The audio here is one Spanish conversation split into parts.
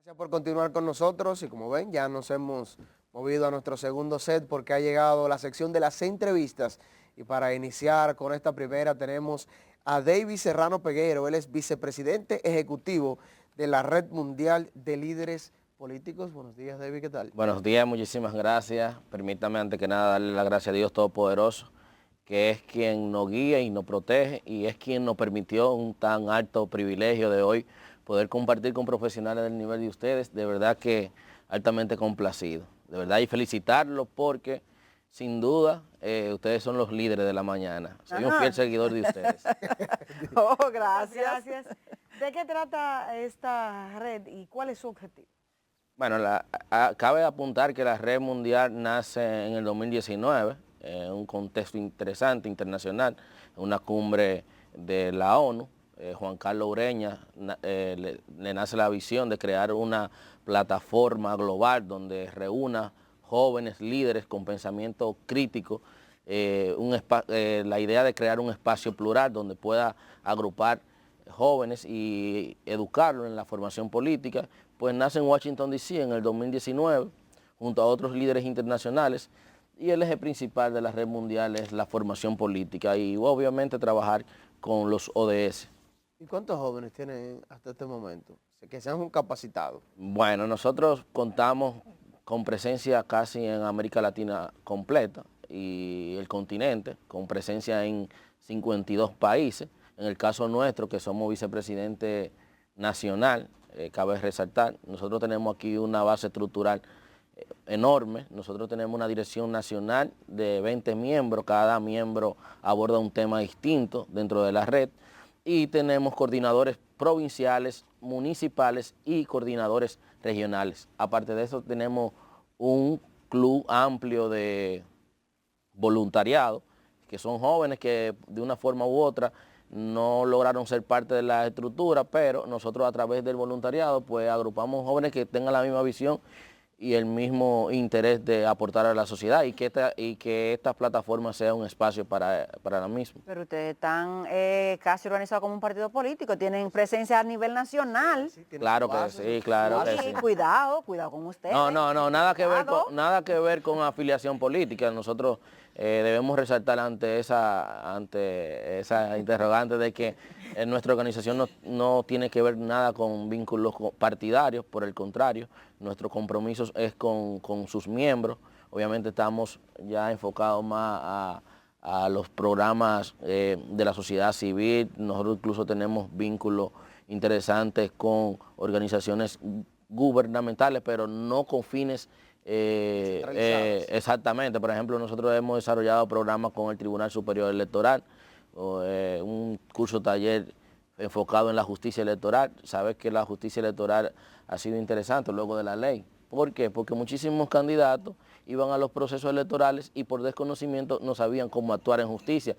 Gracias por continuar con nosotros y como ven ya nos hemos movido a nuestro segundo set porque ha llegado la sección de las entrevistas y para iniciar con esta primera tenemos a David Serrano Peguero, él es vicepresidente ejecutivo de la Red Mundial de Líderes Políticos. Buenos días, David, ¿qué tal? Buenos días, muchísimas gracias. Permítame antes que nada darle la gracia a Dios Todopoderoso, que es quien nos guía y nos protege y es quien nos permitió un tan alto privilegio de hoy poder compartir con profesionales del nivel de ustedes. De verdad que altamente complacido. De verdad y felicitarlos porque sin duda ustedes son los líderes de la mañana. Soy un fiel seguidor de ustedes. Oh, gracias. ¿De qué trata esta red y cuál es su objetivo? Bueno, cabe apuntar que la Red Mundial nace en el 2019, en un contexto interesante, internacional, en una cumbre de la ONU. Juan Carlos Ureña le nace la visión de crear una plataforma global donde reúna jóvenes líderes con pensamiento crítico, la idea de crear un espacio plural donde pueda agrupar jóvenes y educarlos en la formación política, pues nace en Washington, D.C. en el 2019, junto a otros líderes internacionales, y el eje principal de la Red Mundial es la formación política y obviamente trabajar con los ODS. ¿Y cuántos jóvenes tienen hasta este momento que se han capacitado? Bueno, nosotros contamos con presencia casi en América Latina completa y el continente, con presencia en 52 países. En el caso nuestro, que somos vicepresidente nacional, cabe resaltar, nosotros tenemos aquí una base estructural enorme. Nosotros tenemos una dirección nacional de 20 miembros, cada miembro aborda un tema distinto dentro de la red y tenemos coordinadores provinciales, municipales y coordinadores regionales. Aparte de eso tenemos un club amplio de voluntariado, que son jóvenes que de una forma u otra no lograron ser parte de la estructura, pero nosotros a través del voluntariado pues agrupamos jóvenes que tengan la misma visión y el mismo interés de aportar a la sociedad y que esta plataforma sea un espacio para la misma. Pero ustedes están casi organizados como un partido político, tienen presencia a nivel nacional. Sí, tiene Claro su que base, sí, claro que sí. Cuidado con ustedes. No, nada que ver Cuidado. nada que ver con afiliación política. Nosotros debemos resaltar ante esa interrogante de que nuestra organización no tiene que ver nada con vínculos partidarios, por el contrario, nuestro compromiso es con sus miembros. Obviamente estamos ya enfocados más a los programas de la sociedad civil. Nosotros incluso tenemos vínculos interesantes con organizaciones gubernamentales, pero no con fines exactamente. Por ejemplo, nosotros hemos desarrollado programas con el Tribunal Superior Electoral, un curso taller enfocado en la justicia electoral. Sabes que la justicia electoral ha sido interesante luego de la ley. ¿Por qué? Porque muchísimos candidatos iban a los procesos electorales y por desconocimiento no sabían cómo actuar en justicia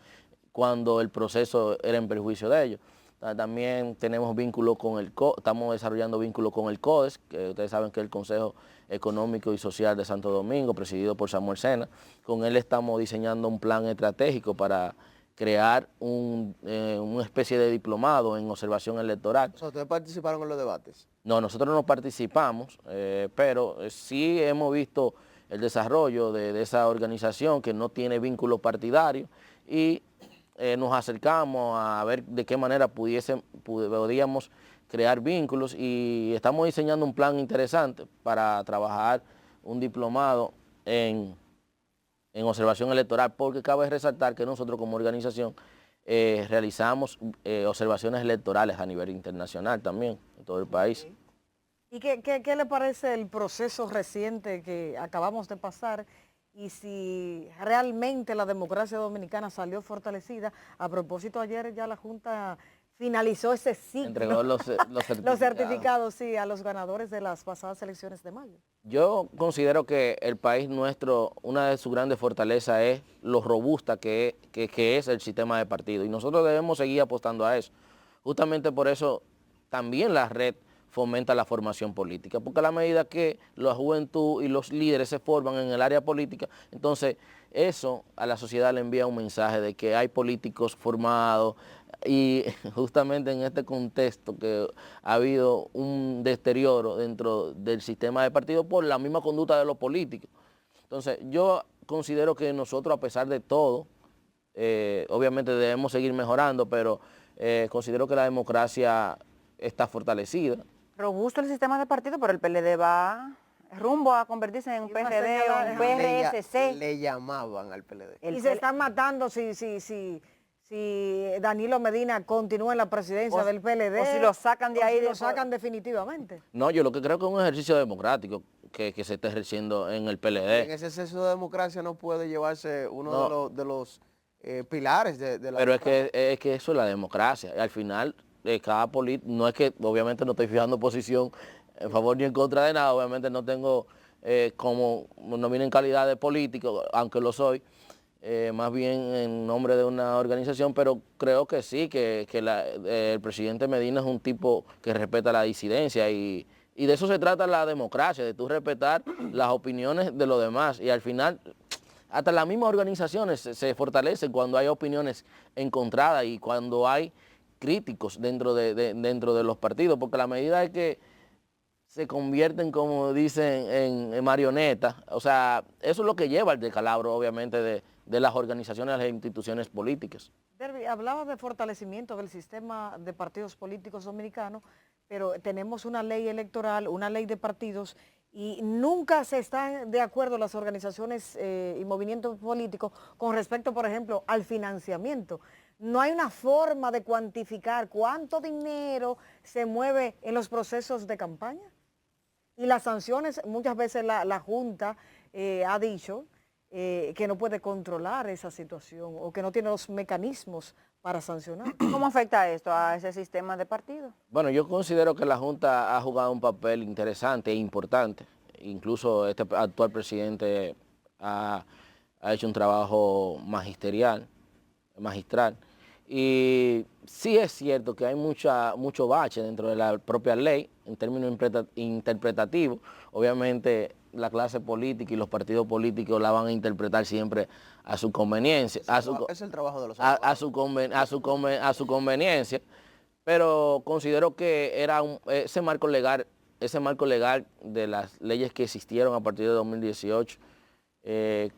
cuando el proceso era en perjuicio de ellos. También tenemos vínculo con estamos desarrollando vínculo con el CODES, que ustedes saben que es el Consejo Económico y Social de Santo Domingo, presidido por Samuel Sena. Con él estamos diseñando un plan estratégico para crear una especie de diplomado en observación electoral. O sea, ¿ustedes participaron en los debates? No, nosotros no participamos, pero sí hemos visto el desarrollo de esa organización que no tiene vínculo partidario y nos acercamos a ver de qué manera podríamos crear vínculos y estamos diseñando un plan interesante para trabajar un diplomado en observación electoral, porque cabe resaltar que nosotros como organización realizamos observaciones electorales a nivel internacional también, en todo el país. ¿Y qué le parece el proceso reciente que acabamos de pasar? Y si realmente la democracia dominicana salió fortalecida. A propósito, ayer ya la Junta finalizó ese ciclo. Entregó los certificados. Los certificados, sí, a los ganadores de las pasadas elecciones de mayo. Yo considero que el país nuestro, una de sus grandes fortalezas es lo robusta que es el sistema de partido. Y nosotros debemos seguir apostando a eso. Justamente por eso también la red fomenta la formación política, porque a la medida que la juventud y los líderes se forman en el área política, entonces eso a la sociedad le envía un mensaje de que hay políticos formados y justamente en este contexto que ha habido un deterioro dentro del sistema de partidos por la misma conducta de los políticos. Entonces yo considero que nosotros, a pesar de todo, obviamente debemos seguir mejorando, pero considero que la democracia está fortalecida. Robusto el sistema de partido, pero el PLD va rumbo a convertirse en un PRD o un PRSC. Le llamaban al PLD. Y se están matando si Danilo Medina continúa en la presidencia del PLD. O si lo sacan de ahí. Si lo sacan definitivamente. No, yo lo que creo que es un ejercicio democrático que se está ejerciendo en el PLD. En ese exceso de democracia no puede llevarse uno de los pilares de la Pero democracia. es que eso es la democracia. Y al final, cada político, no es que, obviamente no estoy fijando posición en favor ni en contra de nada, obviamente no tengo no vine en calidad de político, aunque lo soy, más bien en nombre de una organización, pero creo que sí, que el presidente Medina es un tipo que respeta la disidencia y de eso se trata la democracia, de tú respetar las opiniones de los demás y al final hasta las mismas organizaciones se fortalecen cuando hay opiniones encontradas y cuando hay críticos dentro de los partidos, porque a la medida de que se convierten, como dicen, en marionetas, o sea, eso es lo que lleva al descalabro, obviamente, de las organizaciones, de las instituciones políticas. Derby, hablaba de fortalecimiento del sistema de partidos políticos dominicanos, pero tenemos una ley electoral, una ley de partidos, y nunca se están de acuerdo las organizaciones y movimientos políticos con respecto, por ejemplo, al financiamiento. No hay una forma de cuantificar cuánto dinero se mueve en los procesos de campaña. Y las sanciones, muchas veces la Junta ha dicho que no puede controlar esa situación o que no tiene los mecanismos para sancionar. ¿Cómo afecta esto a ese sistema de partido? Bueno, yo considero que la Junta ha jugado un papel interesante e importante. Incluso este actual presidente ha hecho un trabajo magistral. Y sí es cierto que hay mucho bache dentro de la propia ley en términos interpretativos. Obviamente la clase política y los partidos políticos la van a interpretar siempre a su conveniencia. Es el trabajo de los a su conveniencia, pero considero que era ese marco legal de las leyes que existieron a partir de 2018,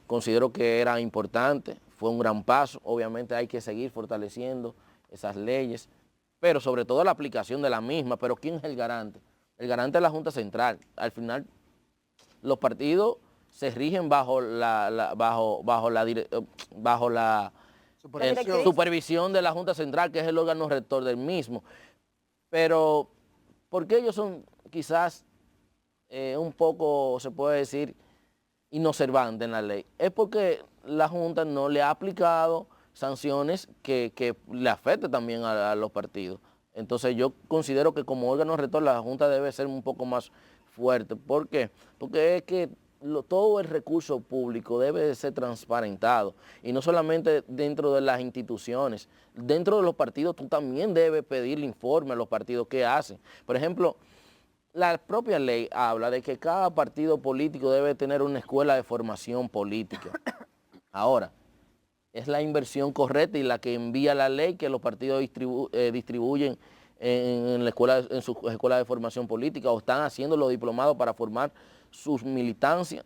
considero que era importante. Fue un gran paso, obviamente hay que seguir fortaleciendo esas leyes, pero sobre todo la aplicación de la misma. Pero ¿quién es el garante? El garante es la Junta Central. Al final, los partidos se rigen bajo la supervisión de la Junta Central, que es el órgano rector del mismo. Pero, ¿por qué ellos son quizás un poco, se puede decir, inobservantes en la ley? Es porque la Junta no le ha aplicado sanciones que le afecten también a los partidos. Entonces yo considero que como órgano rector la Junta debe ser un poco más fuerte. ¿Por qué? Porque es que todo el recurso público debe de ser transparentado y no solamente dentro de las instituciones, dentro de los partidos tú también debes pedirle informe a los partidos qué hacen. Por ejemplo, la propia ley habla de que cada partido político debe tener una escuela de formación política. Ahora, es la inversión correcta y la que envía la ley que los partidos distribuyen en sus escuelas de formación política o están haciendo los diplomados para formar sus militancias.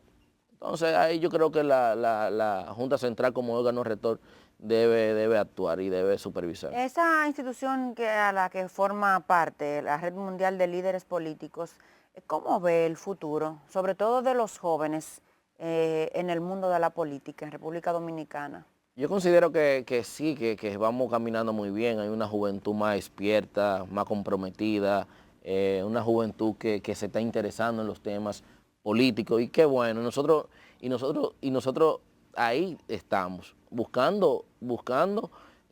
Entonces ahí yo creo que la Junta Central como órgano rector debe actuar y debe supervisar. Esa institución a la que forma parte, la Red Mundial de Líderes Políticos, ¿cómo ve el futuro, sobre todo de los jóvenes en el mundo de la política en República Dominicana? Yo considero que sí, que vamos caminando muy bien. Hay una juventud más despierta, más comprometida, una juventud que se está interesando en los temas políticos y qué bueno. Nosotros ahí estamos, buscando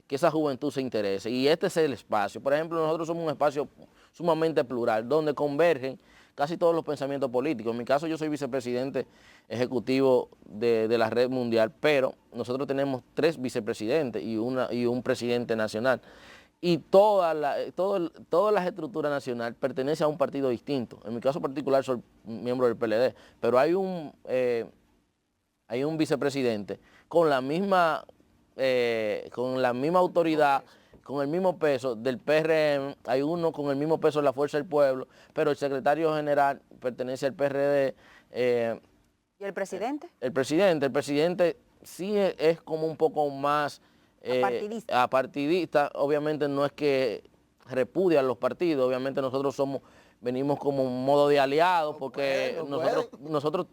que esa juventud se interese y este es el espacio. Por ejemplo, nosotros somos un espacio sumamente plural, donde convergen casi todos los pensamientos políticos. En mi caso yo soy vicepresidente ejecutivo de la Red Mundial, pero nosotros tenemos 3 vicepresidentes y un presidente nacional. y todas las estructuras nacionales pertenecen a un partido distinto. En mi caso particular soy miembro del PLD, pero hay un vicepresidente con la misma autoridad, con el mismo peso del PRM, hay uno con el mismo peso de la Fuerza del Pueblo, pero el secretario general pertenece al PRD. ¿Y el presidente? El presidente sí es como un poco más apartidista. Obviamente no es que repudia a los partidos, obviamente nosotros venimos como un modo de aliados, porque nosotros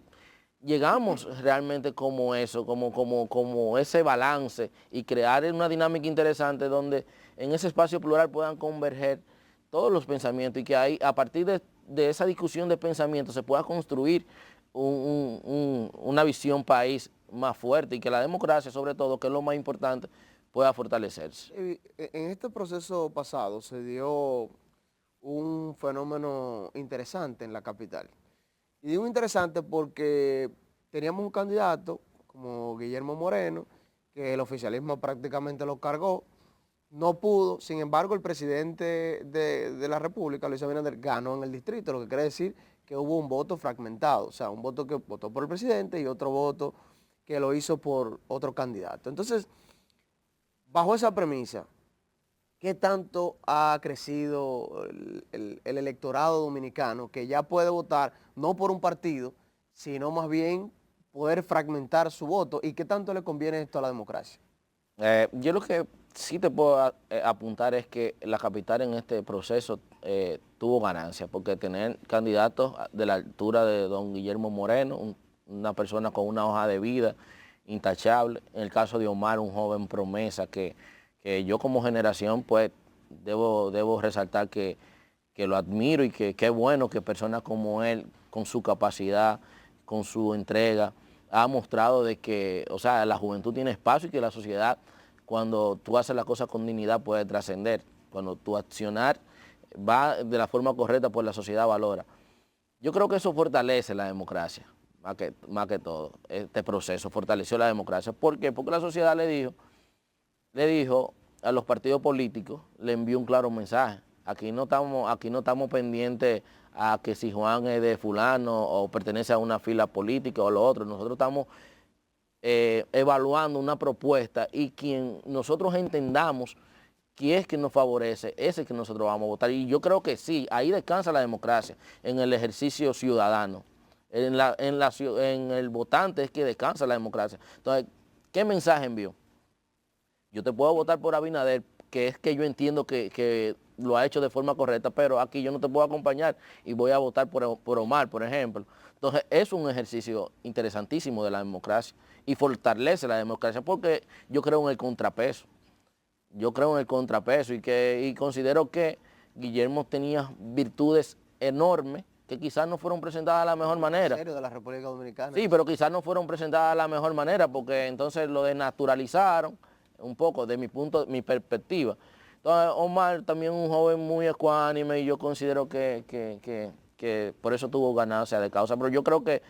llegamos realmente como eso, como ese balance y crear una dinámica interesante donde en ese espacio plural puedan converger todos los pensamientos y que ahí, a partir de esa discusión de pensamientos se pueda construir una visión país más fuerte y que la democracia, sobre todo, que es lo más importante, pueda fortalecerse. En este proceso pasado se dio un fenómeno interesante en la capital. Y digo interesante porque teníamos un candidato como Guillermo Moreno, que el oficialismo prácticamente lo cargó, no pudo. Sin embargo, el presidente de la República, Luis Abinader, ganó en el distrito, lo que quiere decir que hubo un voto fragmentado, o sea, un voto que votó por el presidente y otro voto que lo hizo por otro candidato. Entonces, bajo esa premisa, ¿qué tanto ha crecido el electorado dominicano que ya puede votar no por un partido, sino más bien poder fragmentar su voto? ¿Y qué tanto le conviene esto a la democracia? Yo lo que sí te puedo apuntar es que la capital en este proceso tuvo ganancias, porque tener candidatos de la altura de don Guillermo Moreno, una persona con una hoja de vida intachable, en el caso de Omar, un joven promesa que yo como generación pues debo resaltar que lo admiro y que qué bueno que personas como él, con su capacidad, con su entrega, ha mostrado de que, o sea, la juventud tiene espacio y que la sociedad, cuando tú haces las cosas con dignidad, puede trascender. Cuando tu accionar va de la forma correcta, pues la sociedad valora. Yo creo que eso fortalece la democracia, más que todo. Este proceso fortaleció la democracia. ¿Por qué? Porque la sociedad le dijo a los partidos políticos, le envió un claro mensaje. Aquí no estamos pendientes a que si Juan es de fulano o pertenece a una fila política o lo otro. Nosotros estamos evaluando una propuesta y quien nosotros entendamos quién es que nos favorece, ese que nosotros vamos a votar. Y yo creo que sí, ahí descansa la democracia, en el ejercicio ciudadano. En el votante es que descansa la democracia. Entonces, ¿qué mensaje envió? Yo te puedo votar por Abinader, que es que yo entiendo que lo ha hecho de forma correcta, pero aquí yo no te puedo acompañar y voy a votar por Omar, por ejemplo. Entonces, es un ejercicio interesantísimo de la democracia y fortalece la democracia porque yo creo en el contrapeso. Yo creo en el contrapeso y considero que Guillermo tenía virtudes enormes que quizás no fueron presentadas de la mejor manera. ¿En serio? De la República Dominicana. Sí, pero quizás no fueron presentadas de la mejor manera porque entonces lo desnaturalizaron un poco de mi perspectiva. Entonces, Omar también un joven muy ecuánime y yo considero que por eso tuvo ganancia de causa. Pero yo creo que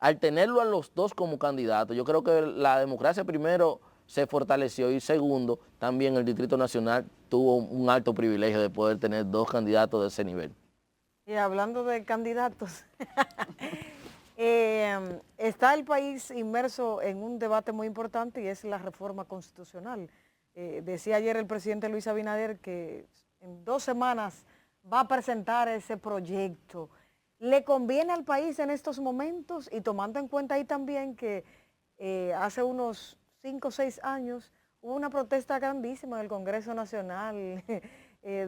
al tenerlo a los dos como candidatos, yo creo que la democracia primero se fortaleció y segundo, también el Distrito Nacional tuvo un alto privilegio de poder tener dos candidatos de ese nivel. Y hablando de candidatos, está el país inmerso en un debate muy importante y es la reforma constitucional. Decía ayer el presidente Luis Abinader que en 2 semanas va a presentar ese proyecto. ¿Le conviene al país en estos momentos? Y tomando en cuenta ahí también que hace unos 5 o 6 años hubo una protesta grandísima en el Congreso Nacional,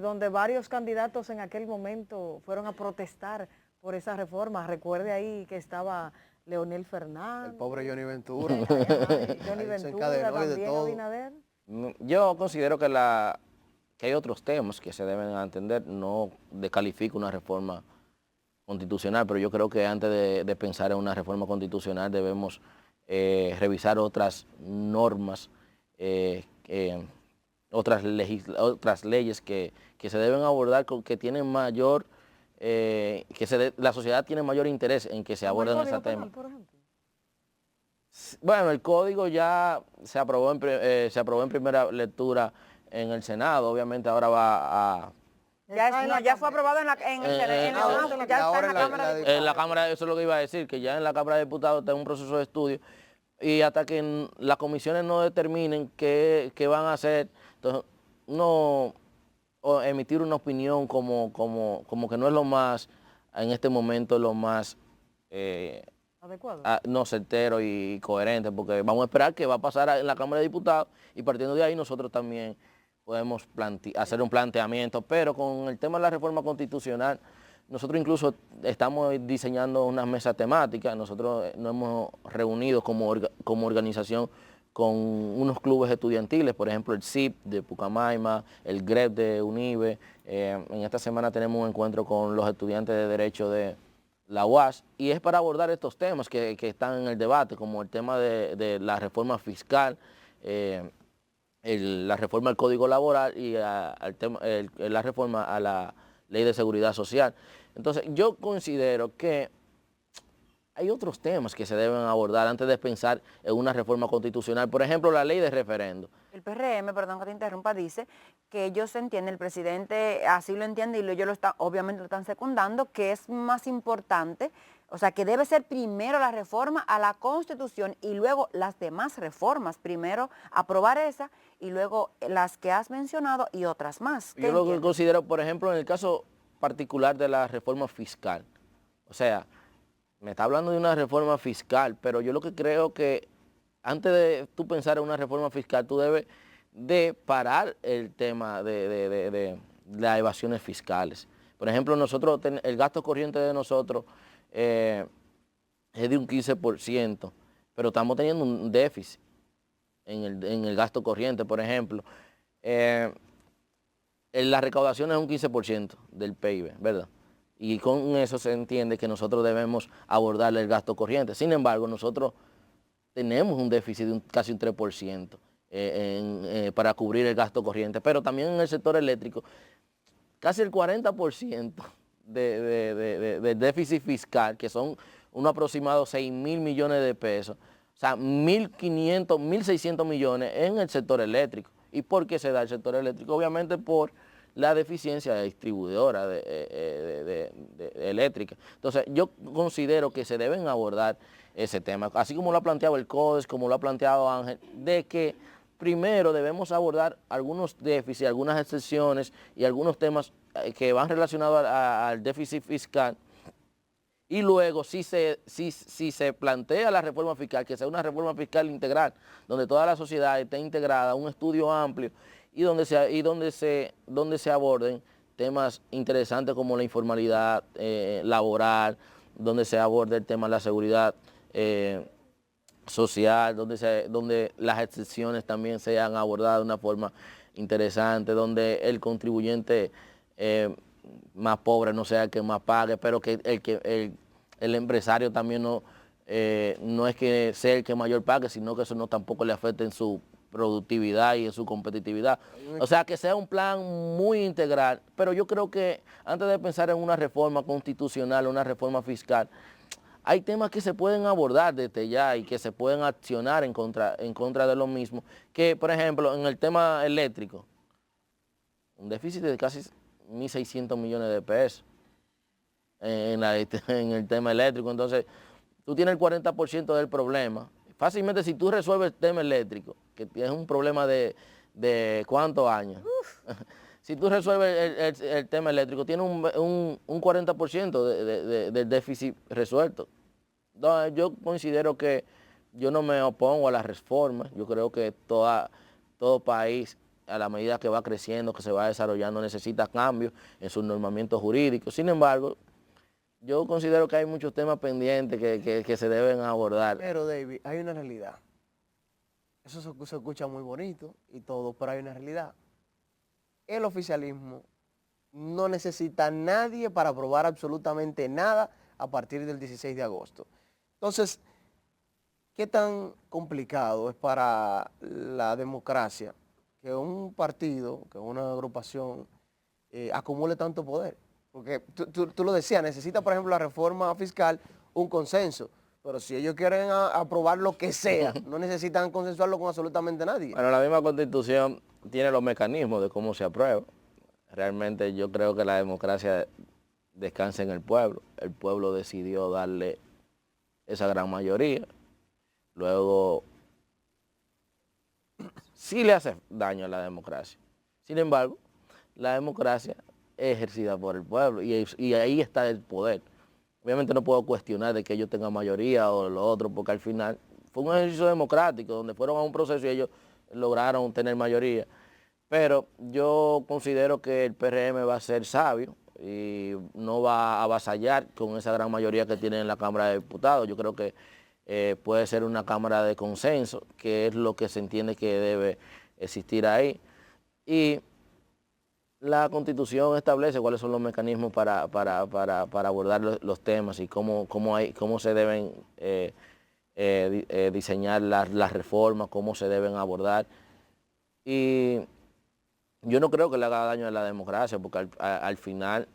donde varios candidatos en aquel momento fueron a protestar por esa reforma. Recuerde ahí que estaba Leonel Fernández. El pobre Johnny Ventura. Johnny Ventura, también Abinader. Yo considero que hay otros temas que se deben atender. No descalifico una reforma constitucional, pero yo creo que antes de pensar en una reforma constitucional debemos revisar otras normas, otras leyes que se deben abordar, que tienen mayor, la sociedad tiene mayor interés en que se aborden esos temas. Bueno, el código ya se aprobó en primera lectura en el Senado, obviamente ahora va a... Ya fue aprobado en el Senado, ya está en la Cámara de Diputados. En la Cámara, eso es lo que iba a decir, que ya en la Cámara de Diputados está en un proceso de estudio y hasta que las comisiones no determinen qué van a hacer, entonces no emitir una opinión como que no es lo más, en este momento, lo más Adecuado. no certero y coherente, porque vamos a esperar qué va a pasar en la Cámara de Diputados y partiendo de ahí nosotros también podemos hacer un planteamiento, pero con el tema de la reforma constitucional, nosotros incluso estamos diseñando unas mesas temáticas, nosotros nos hemos reunido como organización con unos clubes estudiantiles, por ejemplo el CIP de Pucamaima, el GREP de UNIBE, en esta semana tenemos un encuentro con los estudiantes de Derecho de la UAS, y es para abordar estos temas que están en el debate, como el tema de la reforma fiscal, la reforma al Código Laboral y la reforma a la Ley de Seguridad Social. Entonces, yo considero que hay otros temas que se deben abordar antes de pensar en una reforma constitucional. Por ejemplo, la ley de referendo. El PRM, perdón que te interrumpa, dice que ellos entienden, el presidente así lo entiende y ellos obviamente lo están secundando, que es más importante, o sea, que debe ser primero la reforma a la Constitución y luego las demás reformas. Primero aprobar esa y luego las que has mencionado y otras más. Yo lo que considero, por ejemplo, en el caso particular de la reforma fiscal, o sea, me está hablando de una reforma fiscal, pero yo lo que creo que antes de tú pensar en una reforma fiscal, tú debes de parar el tema de las evasiones fiscales. Por ejemplo, nosotros, el gasto corriente de nosotros es de un 15%, pero estamos teniendo un déficit en el gasto corriente, por ejemplo. La recaudación es un 15% del PIB, ¿verdad? Y con eso se entiende que nosotros debemos abordar el gasto corriente. Sin embargo, nosotros tenemos un déficit de casi un 3% para cubrir el gasto corriente, pero también en el sector eléctrico, casi el 40% del déficit fiscal, que son un aproximado 6.000 millones de pesos, o sea, 1.500, 1.600 millones en el sector eléctrico. ¿Y por qué se da el sector eléctrico? Obviamente por la deficiencia de distribuidora eléctrica. Entonces, yo considero que se deben abordar ese tema, así como lo ha planteado el CODES, como lo ha planteado Ángel, de que primero debemos abordar algunos déficits, algunas excepciones y algunos temas que van relacionados al déficit fiscal, y luego si se plantea la reforma fiscal, que sea una reforma fiscal integral, donde toda la sociedad esté integrada, un estudio amplio, y donde se aborden temas interesantes como la informalidad laboral, donde se aborde el tema de la seguridad social, donde las excepciones también sean abordadas de una forma interesante, donde el contribuyente más pobre no sea el que más pague, pero que el empresario también no es que sea el que mayor pague, sino que eso no tampoco le afecte en su productividad y en su competitividad. O sea, que sea un plan muy integral, pero yo creo que antes de pensar en una reforma constitucional, una reforma fiscal, hay temas que se pueden abordar desde ya y que se pueden accionar en contra de lo mismo, que por ejemplo en el tema eléctrico, un déficit de casi 1.600 millones de pesos en el tema eléctrico. Entonces, tú tienes el 40% del problema. Fácilmente, si tú resuelves el tema eléctrico, que es un problema de ¿cuántos años? Si tú resuelves el tema eléctrico, tienes un 40% del déficit resuelto. Entonces, yo considero que yo no me opongo a las reformas. Yo creo que todo país, a la medida que va creciendo, que se va desarrollando, necesita cambios en sus normamientos jurídicos. Sin embargo, yo considero que hay muchos temas pendientes que se deben abordar. Pero, David, hay una realidad. Eso se escucha muy bonito y todo, pero hay una realidad. El oficialismo no necesita a nadie para aprobar absolutamente nada a partir del 16 de agosto. Entonces, ¿qué tan complicado es para la democracia que un partido, que una agrupación acumule tanto poder? Porque tú lo decías, necesita, por ejemplo, la reforma fiscal un consenso, pero si ellos quieren aprobar lo que sea, no necesitan consensuarlo con absolutamente nadie. Bueno, la misma Constitución tiene los mecanismos de cómo se aprueba. Realmente yo creo que la democracia descansa en el pueblo. El pueblo decidió darle esa gran mayoría. Luego, sí le hace daño a la democracia. Sin embargo, la democracia es ejercida por el pueblo y ahí está el poder. Obviamente no puedo cuestionar de que ellos tengan mayoría o lo otro, porque al final fue un ejercicio democrático donde fueron a un proceso y ellos lograron tener mayoría. Pero yo considero que el PRM va a ser sabio y no va a avasallar con esa gran mayoría que tiene en la Cámara de Diputados. Yo creo que puede ser una Cámara de consenso, que es lo que se entiende que debe existir ahí. Y la Constitución establece cuáles son los mecanismos para abordar los temas y cómo se deben diseñar las reformas, cómo se deben abordar. Y yo no creo que le haga daño a la democracia, porque al final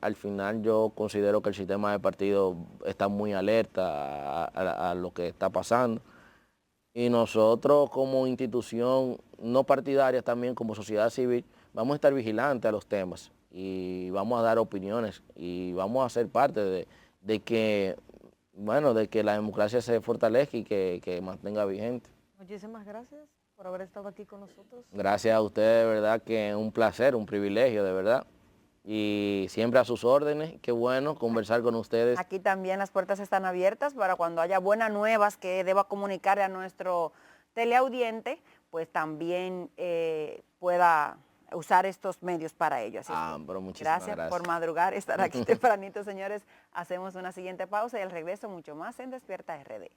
yo considero que el sistema de partidos está muy alerta a lo que está pasando. Y nosotros como institución no partidaria, también como sociedad civil, vamos a estar vigilantes a los temas y vamos a dar opiniones y vamos a ser parte de que la democracia se fortalezca y que mantenga vigente. Muchísimas gracias por haber estado aquí con nosotros. Gracias a ustedes, de verdad que es un placer, un privilegio, de verdad. Y siempre a sus órdenes, qué bueno conversar con ustedes. Aquí también las puertas están abiertas para cuando haya buenas nuevas que deba comunicar a nuestro teleaudiente, pues también pueda usar estos medios para ello. Así Pero muchísimas gracias por madrugar, estar aquí tempranito, señores. Hacemos una siguiente pausa y al regreso mucho más en Despierta RD.